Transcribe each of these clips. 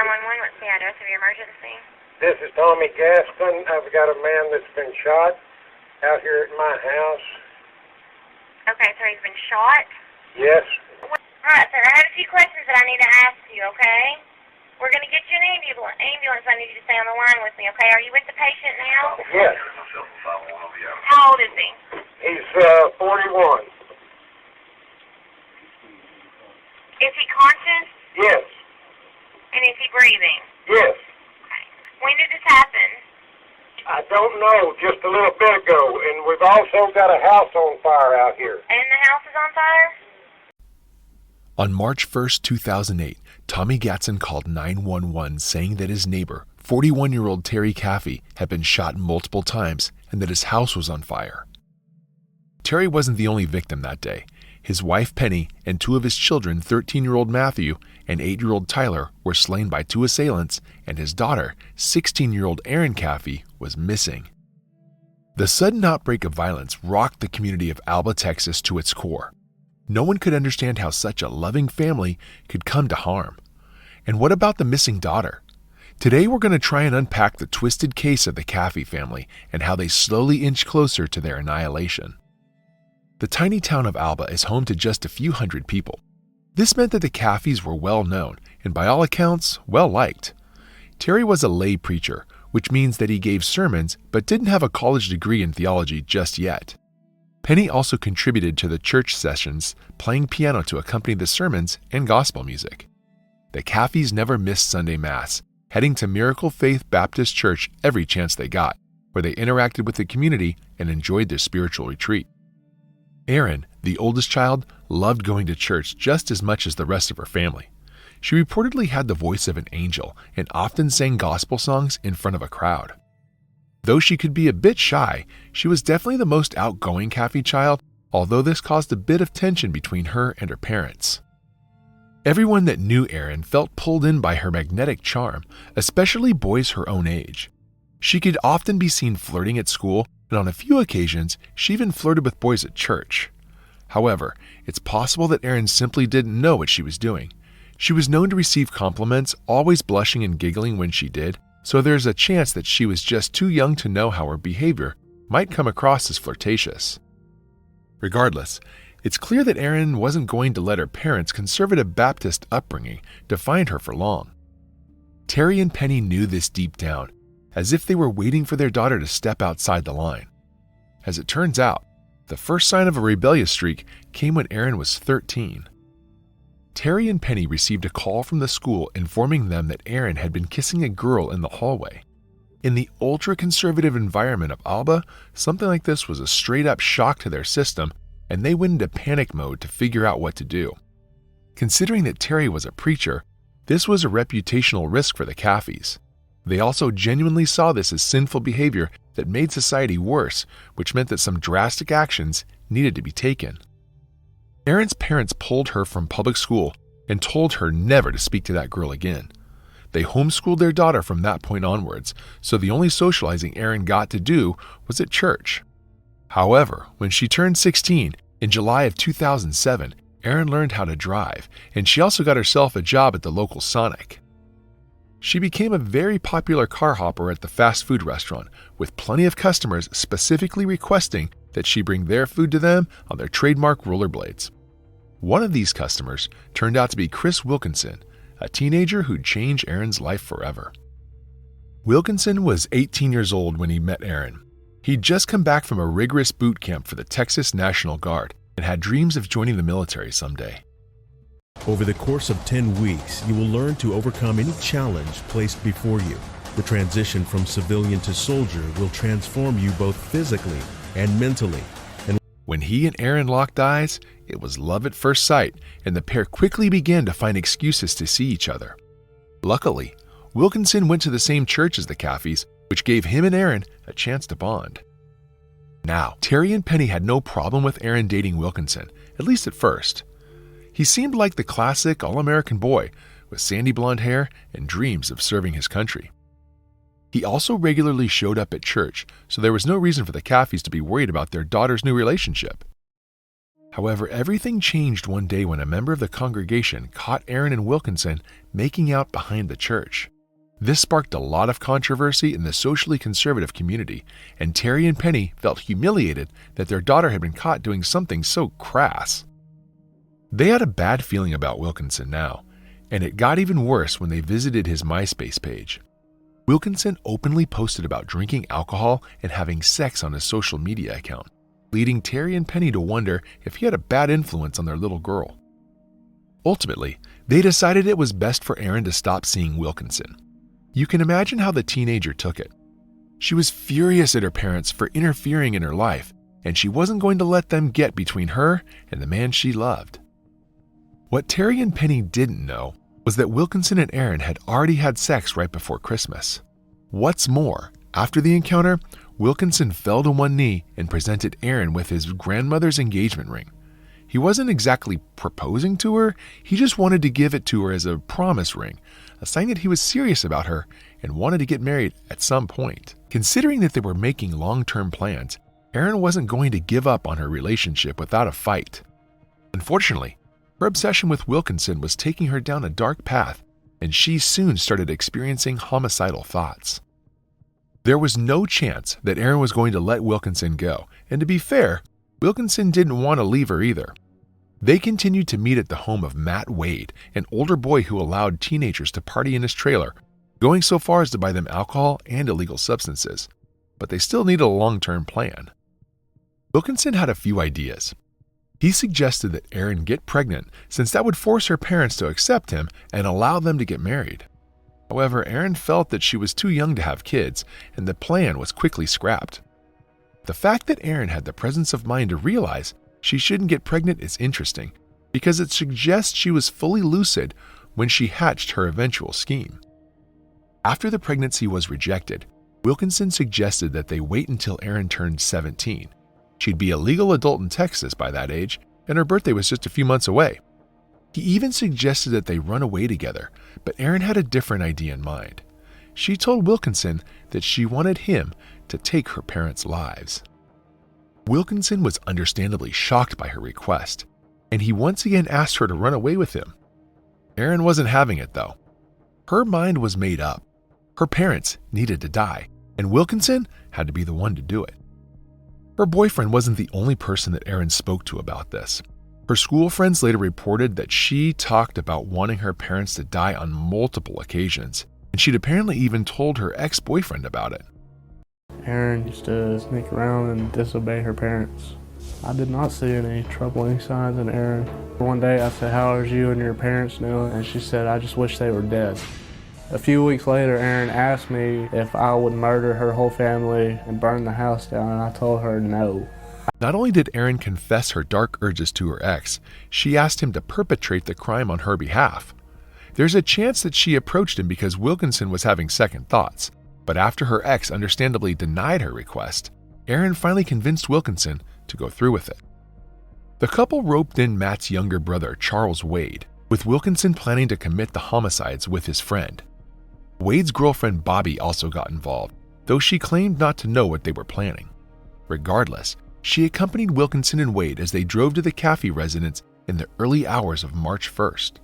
911, what's the address of your emergency? This is Tommy Gaston. I've got a man that's been shot out here at my house. Okay, so he's been shot? Yes. Alright, sir, I have a few questions that I need to ask you, okay? We're going to get you an ambulance. I need you to stay on the line with me, okay? Are you with the patient now? Yes. How old is he? He's 41. Is he conscious? Yes. And is he breathing? Yes. Okay. When did this happen? I don't know, just a little bit ago. And we've also got a house on fire out here. And the house is on fire? On March 1st, 2008, Tommy Gatson called 911 saying that his neighbor, 41-year-old Terry Caffey, had been shot multiple times and that his house was on fire. Terry wasn't the only victim that day. His wife Penny and two of his children, 13-year-old Matthew and 8-year-old Tyler, were slain by two assailants, and his daughter, 16-year-old Erin Caffey, was missing. The sudden outbreak of violence rocked the community of Alba, Texas to its core. No one could understand how such a loving family could come to harm. And what about the missing daughter? Today we're going to try and unpack the twisted case of the Caffey family and how they slowly inch closer to their annihilation. The tiny town of Alba is home to just a few hundred people. This meant that the Caffeys were well known and by all accounts, well liked. Terry was a lay preacher, which means that he gave sermons but didn't have a college degree in theology just yet. Penny also contributed to the church sessions, playing piano to accompany the sermons and gospel music. The Caffeys never missed Sunday Mass, heading to Miracle Faith Baptist Church every chance they got, where they interacted with the community and enjoyed their spiritual retreat. Erin, the oldest child, loved going to church just as much as the rest of her family. She reportedly had the voice of an angel and often sang gospel songs in front of a crowd. Though she could be a bit shy, she was definitely the most outgoing Caffey child, although this caused a bit of tension between her and her parents. Everyone that knew Erin felt pulled in by her magnetic charm, especially boys her own age. She could often be seen flirting at school, and on a few occasions, she even flirted with boys at church. However, it's possible that Erin simply didn't know what she was doing. She was known to receive compliments, always blushing and giggling when she did, so there's a chance that she was just too young to know how her behavior might come across as flirtatious. Regardless, it's clear that Erin wasn't going to let her parents' conservative Baptist upbringing define her for long. Terry and Penny knew this deep down, as if they were waiting for their daughter to step outside the line. As it turns out, the first sign of a rebellious streak came when Erin was 13. Terry and Penny received a call from the school informing them that Erin had been kissing a girl in the hallway. In the ultra-conservative environment of Alba, something like this was a straight-up shock to their system, and they went into panic mode to figure out what to do. Considering that Terry was a preacher, this was a reputational risk for the Caffeys. They also genuinely saw this as sinful behavior that made society worse, which meant that some drastic actions needed to be taken. Erin's parents pulled her from public school and told her never to speak to that girl again. They homeschooled their daughter from that point onwards, so the only socializing Erin got to do was at church. However, when she turned 16, in July of 2007, Erin learned how to drive, and she also got herself a job at the local Sonic. She became a very popular car hopper at the fast food restaurant, with plenty of customers specifically requesting that she bring their food to them on their trademark rollerblades. One of these customers turned out to be Chris Wilkinson, a teenager who'd change Erin's life forever. Wilkinson was 18 years old when he met Erin. He'd just come back from a rigorous boot camp for the Texas National Guard and had dreams of joining the military someday. Over the course of 10 weeks, you will learn to overcome any challenge placed before you. The transition from civilian to soldier will transform you both physically and mentally. And when he and Erin locked eyes, it was love at first sight, and the pair quickly began to find excuses to see each other. Luckily, Wilkinson went to the same church as the Caffeys, which gave him and Erin a chance to bond. Now, Terry and Penny had no problem with Erin dating Wilkinson, at least at first. He seemed like the classic all-American boy with sandy blonde hair and dreams of serving his country. He also regularly showed up at church, so there was no reason for the Caffeys to be worried about their daughter's new relationship. However, everything changed one day when a member of the congregation caught Erin and Wilkinson making out behind the church. This sparked a lot of controversy in the socially conservative community, and Terry and Penny felt humiliated that their daughter had been caught doing something so crass. They had a bad feeling about Wilkinson now, and it got even worse when they visited his MySpace page. Wilkinson openly posted about drinking alcohol and having sex on his social media account, leading Terry and Penny to wonder if he had a bad influence on their little girl. Ultimately, they decided it was best for Erin to stop seeing Wilkinson. You can imagine how the teenager took it. She was furious at her parents for interfering in her life, and she wasn't going to let them get between her and the man she loved. What Terry and Penny didn't know was that Wilkinson and Erin had already had sex right before Christmas. What's more, after the encounter, Wilkinson fell to one knee and presented Erin with his grandmother's engagement ring. He wasn't exactly proposing to her, he just wanted to give it to her as a promise ring, a sign that he was serious about her and wanted to get married at some point. Considering that they were making long-term plans, Erin wasn't going to give up on her relationship without a fight. Unfortunately, her obsession with Wilkinson was taking her down a dark path, and she soon started experiencing homicidal thoughts. There was no chance that Erin was going to let Wilkinson go, and to be fair, Wilkinson didn't want to leave her either. They continued to meet at the home of Matt Wade, an older boy who allowed teenagers to party in his trailer, going so far as to buy them alcohol and illegal substances. But they still needed a long-term plan. Wilkinson had a few ideas. He suggested that Erin get pregnant since that would force her parents to accept him and allow them to get married. However, Erin felt that she was too young to have kids, and the plan was quickly scrapped. The fact that Erin had the presence of mind to realize she shouldn't get pregnant is interesting, because it suggests she was fully lucid when she hatched her eventual scheme. After the pregnancy was rejected, Wilkinson suggested that they wait until Erin turned 17. She'd be a legal adult in Texas by that age, and her birthday was just a few months away. He even suggested that they run away together, but Erin had a different idea in mind. She told Wilkinson that she wanted him to take her parents' lives. Wilkinson was understandably shocked by her request, and he once again asked her to run away with him. Erin wasn't having it, though. Her mind was made up. Her parents needed to die, and Wilkinson had to be the one to do it. Her boyfriend wasn't the only person that Erin spoke to about this. Her school friends later reported that she talked about wanting her parents to die on multiple occasions, and she'd apparently even told her ex-boyfriend about it. Erin used to sneak around and disobey her parents. I did not see any troubling signs in Erin. One day I said, "How are you and your parents doing?" And she said, "I just wish they were dead." A few weeks later, Erin asked me if I would murder her whole family and burn the house down, and I told her no. Not only did Erin confess her dark urges to her ex, she asked him to perpetrate the crime on her behalf. There's a chance that she approached him because Wilkinson was having second thoughts, but after her ex understandably denied her request, Erin finally convinced Wilkinson to go through with it. The couple roped in Matt's younger brother, Charles Wade, with Wilkinson planning to commit the homicides with his friend. Wade's girlfriend Bobby also got involved, though she claimed not to know what they were planning. Regardless, she accompanied Wilkinson and Wade as they drove to the Caffey residence in the early hours of March 1st.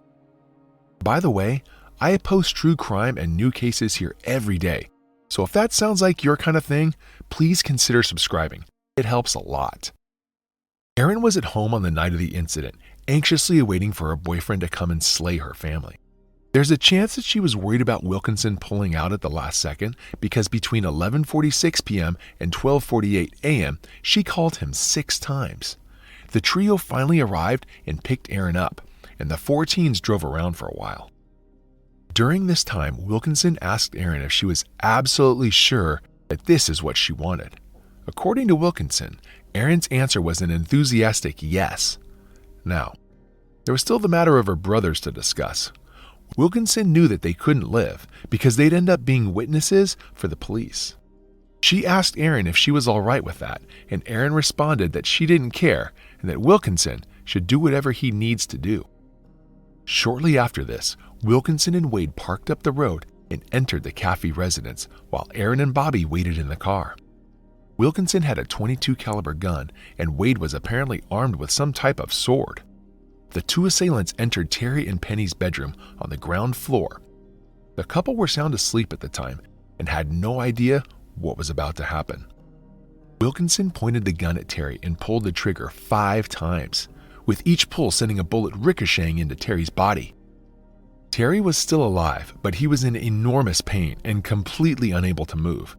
By the way, I post true crime and new cases here every day, so if that sounds like your kind of thing, please consider subscribing. It helps a lot. Erin was at home on the night of the incident, anxiously awaiting for her boyfriend to come and slay her family. There's a chance that she was worried about Wilkinson pulling out at the last second because between 11:46 p.m. and 12:48 a.m., she called him 6 times. The trio finally arrived and picked Erin up, and the 4 teens drove around for a while. During this time, Wilkinson asked Erin if she was absolutely sure that this is what she wanted. According to Wilkinson, Erin's answer was an enthusiastic yes. Now, there was still the matter of her brothers to discuss. Wilkinson knew that they couldn't live because they'd end up being witnesses for the police. She asked Erin if she was all right with that, and Erin responded that she didn't care and that Wilkinson should do whatever he needs to do. Shortly after this, Wilkinson and Wade parked up the road and entered the Caffey residence while Erin and Bobby waited in the car. Wilkinson had a .22 caliber gun, and Wade was apparently armed with some type of sword. The two assailants entered Terry and Penny's bedroom on the ground floor. The couple were sound asleep at the time and had no idea what was about to happen. Wilkinson pointed the gun at Terry and pulled the trigger 5 times, with each pull sending a bullet ricocheting into Terry's body. Terry was still alive, but he was in enormous pain and completely unable to move.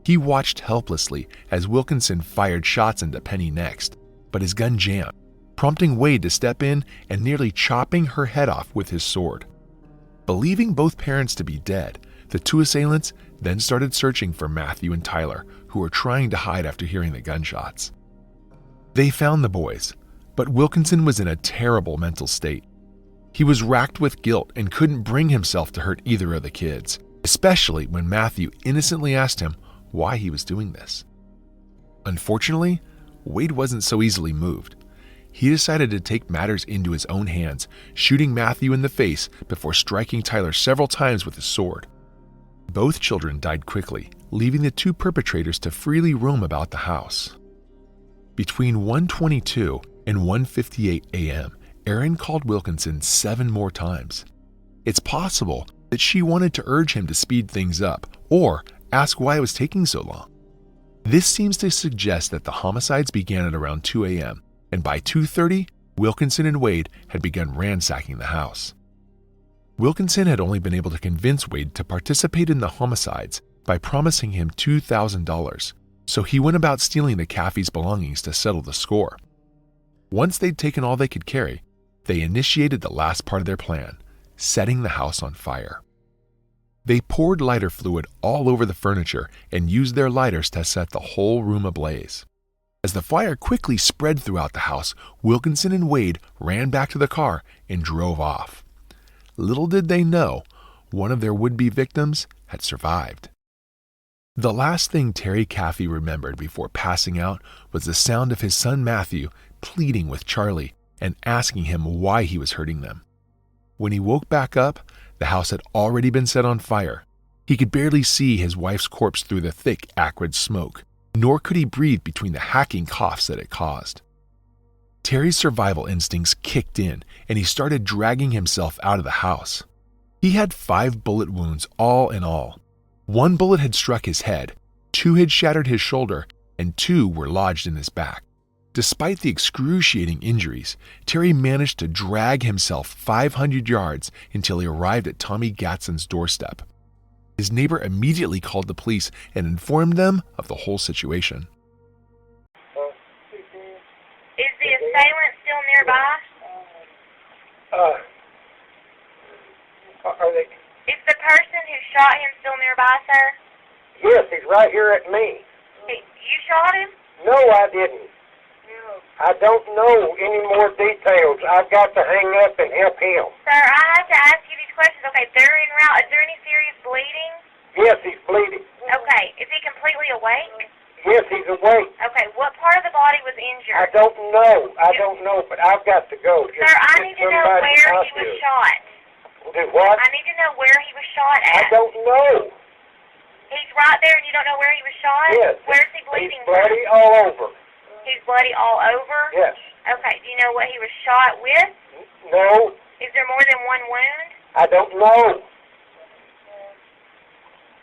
He watched helplessly as Wilkinson fired shots into Penny next, but his gun jammed, prompting Wade to step in and nearly chopping her head off with his sword. Believing both parents to be dead, the two assailants then started searching for Matthew and Tyler, who were trying to hide after hearing the gunshots. They found the boys, but Wilkinson was in a terrible mental state. He was racked with guilt and couldn't bring himself to hurt either of the kids, especially when Matthew innocently asked him why he was doing this. Unfortunately, Wade wasn't so easily moved. He decided to take matters into his own hands, shooting Matthew in the face before striking Tyler several times with his sword. Both children died quickly, leaving the two perpetrators to freely roam about the house. Between 1:22 and 1:58 a.m., Erin called Wilkinson 7 more times. It's possible that she wanted to urge him to speed things up or ask why it was taking so long. This seems to suggest that the homicides began at around 2 a.m., and by 2:30, Wilkinson and Wade had begun ransacking the house. Wilkinson had only been able to convince Wade to participate in the homicides by promising him $2,000, so he went about stealing the Caffey's belongings to settle the score. Once they'd taken all they could carry, they initiated the last part of their plan, setting the house on fire. They poured lighter fluid all over the furniture and used their lighters to set the whole room ablaze. As the fire quickly spread throughout the house, Wilkinson and Wade ran back to the car and drove off. Little did they know, one of their would-be victims had survived. The last thing Terry Caffey remembered before passing out was the sound of his son Matthew pleading with Charlie and asking him why he was hurting them. When he woke back up, the house had already been set on fire. He could barely see his wife's corpse through the thick, acrid smoke, nor could he breathe between the hacking coughs that it caused. Terry's survival instincts kicked in, and he started dragging himself out of the house. He had 5 bullet wounds all in all. 1 bullet had struck his head, 2 had shattered his shoulder, and 2 were lodged in his back. Despite the excruciating injuries, Terry managed to drag himself 500 yards until he arrived at Tommy Gatson's doorstep. His neighbor immediately called the police and informed them of the whole situation. Is the assailant still nearby? Are they? Is the person who shot him still nearby, sir? Yes, he's right here at me. You shot him? No, I didn't. I don't know any more details. I've got to hang up and help him. Sir, I have to ask you these questions. Okay, they're en route. Is there any serious bleeding? Yes, he's bleeding. Okay, is he completely awake? Yes, he's awake. Okay, what part of the body was injured? I don't know, but I've got to go. Sir, I need to know where he was shot. Do what? I need to know where he was shot at. I don't know. He's right there and you don't know where he was shot? Yes. Where's he bleeding He's bloody all over. He's bloody all over? Yes. Okay, do you know what he was shot with? No. Is there more than 1 wound? I don't know.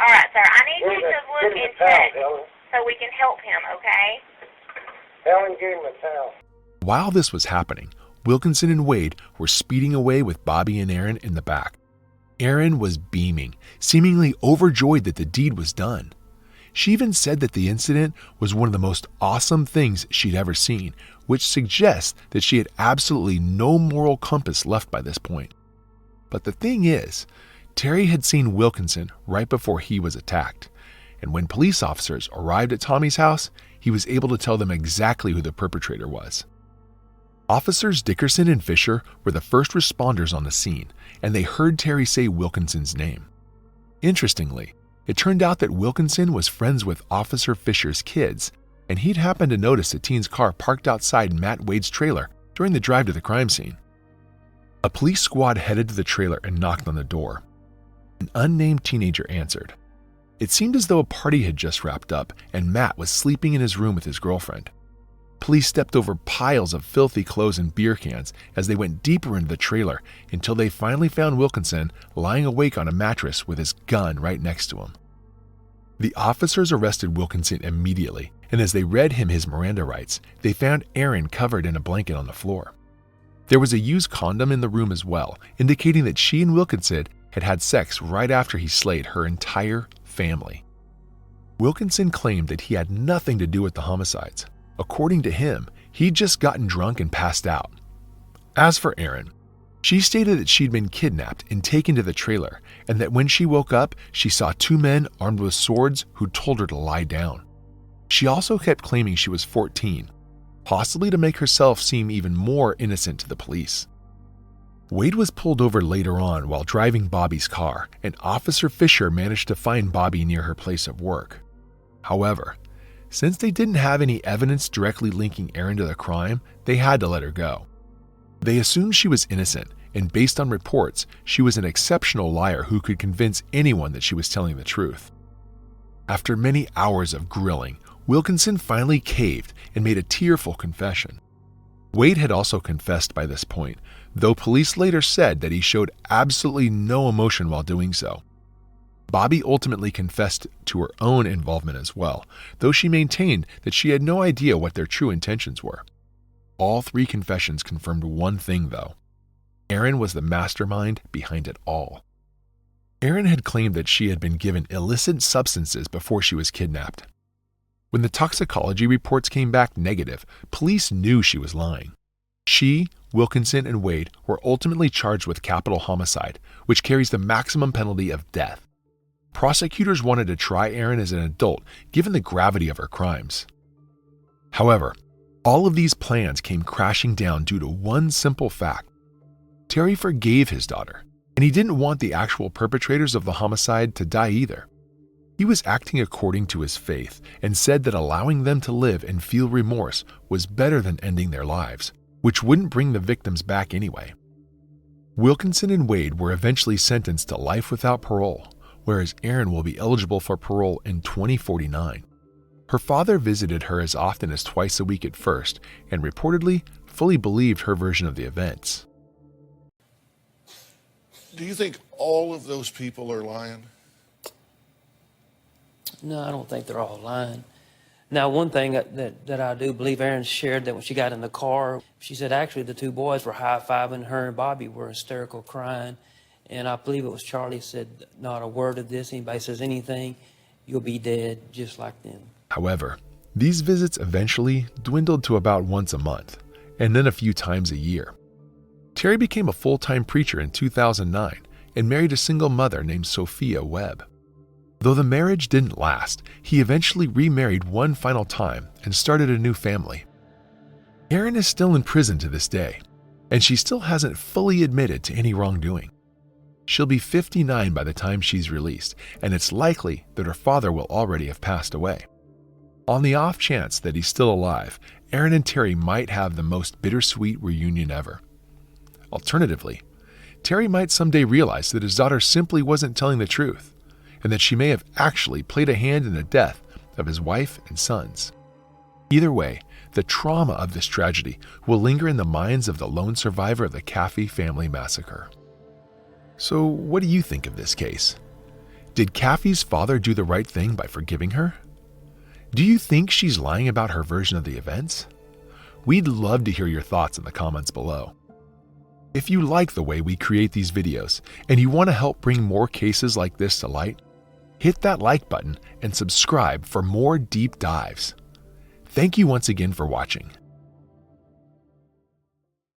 All right, sir, I need you to look and check so we can help him, okay? Helen, give him a towel. While this was happening, Wilkinson and Wade were speeding away with Bobby and Erin in the back. Erin was beaming, seemingly overjoyed that the deed was done. She even said that the incident was one of the most awesome things she'd ever seen, which suggests that she had absolutely no moral compass left by this point. But the thing is, Terry had seen Wilkinson right before he was attacked, and when police officers arrived at Tommy's house, he was able to tell them exactly who the perpetrator was. Officers Dickerson and Fisher were the first responders on the scene, and they heard Terry say Wilkinson's name. Interestingly, it turned out that Wilkinson was friends with Officer Fisher's kids, and he'd happened to notice the teen's car parked outside Matt Wade's trailer during the drive to the crime scene. A police squad headed to the trailer and knocked on the door. An unnamed teenager answered. It seemed as though a party had just wrapped up and Matt was sleeping in his room with his girlfriend. Police stepped over piles of filthy clothes and beer cans as they went deeper into the trailer until they finally found Wilkinson lying awake on a mattress with his gun right next to him. The officers arrested Wilkinson immediately, and as they read him his Miranda rights, they found Erin covered in a blanket on the floor. There was a used condom in the room as well, indicating that she and Wilkinson had had sex right after he slayed her entire family. Wilkinson claimed that he had nothing to do with the homicides. According to him, he'd just gotten drunk and passed out. As for Erin, she stated that she'd been kidnapped and taken to the trailer, and that when she woke up, she saw two men armed with swords who told her to lie down. She also kept claiming she was 14, possibly to make herself seem even more innocent to the police. Wade was pulled over later on while driving Bobby's car, and Officer Fisher managed to find Bobby near her place of work. However, since they didn't have any evidence directly linking Erin to the crime, they had to let her go. They assumed she was innocent, and based on reports, she was an exceptional liar who could convince anyone that she was telling the truth. After many hours of grilling, Wilkinson finally caved and made a tearful confession. Wade had also confessed by this point, though police later said that he showed absolutely no emotion while doing so. Bobby ultimately confessed to her own involvement as well, though she maintained that she had no idea what their true intentions were. All three confessions confirmed one thing, though. Erin was the mastermind behind it all. Erin had claimed that she had been given illicit substances before she was kidnapped. When the toxicology reports came back negative, police knew she was lying. She, Wilkinson, and Wade were ultimately charged with capital homicide, which carries the maximum penalty of death. Prosecutors wanted to try Erin as an adult, given the gravity of her crimes. However, all of these plans came crashing down due to one simple fact. Terry forgave his daughter, and he didn't want the actual perpetrators of the homicide to die either. He was acting according to his faith and said that allowing them to live and feel remorse was better than ending their lives, which wouldn't bring the victims back anyway. Wilkinson and Wade were eventually sentenced to life without parole, whereas Erin will be eligible for parole in 2049. Her father visited her as often as twice a week at first and reportedly fully believed her version of the events. Do you think all of those people are lying? No, I don't think they're all lying. Now, one thing that I do believe Erin shared, that when she got in the car, she said actually the two boys were high-fiving her, and Bobby were hysterical crying. And I believe it was Charlie said, not a word of this. Anybody says anything, you'll be dead just like them. However, these visits eventually dwindled to about once a month, and then a few times a year. Terry became a full-time preacher in 2009 and married a single mother named Sophia Webb. Though the marriage didn't last, he eventually remarried one final time and started a new family. Erin is still in prison to this day, and she still hasn't fully admitted to any wrongdoing. She'll be 59 by the time she's released, and it's likely that her father will already have passed away. On the off chance that he's still alive, Erin and Terry might have the most bittersweet reunion ever. Alternatively, Terry might someday realize that his daughter simply wasn't telling the truth, and that she may have actually played a hand in the death of his wife and sons. Either way, the trauma of this tragedy will linger in the minds of the lone survivor of the Caffey family massacre. So, what do you think of this case? Did Caffey's father do the right thing by forgiving her? Do you think she's lying about her version of the events? We'd love to hear your thoughts in the comments below. If you like the way we create these videos and you want to help bring more cases like this to light, hit that like button and subscribe for more deep dives. Thank you once again for watching.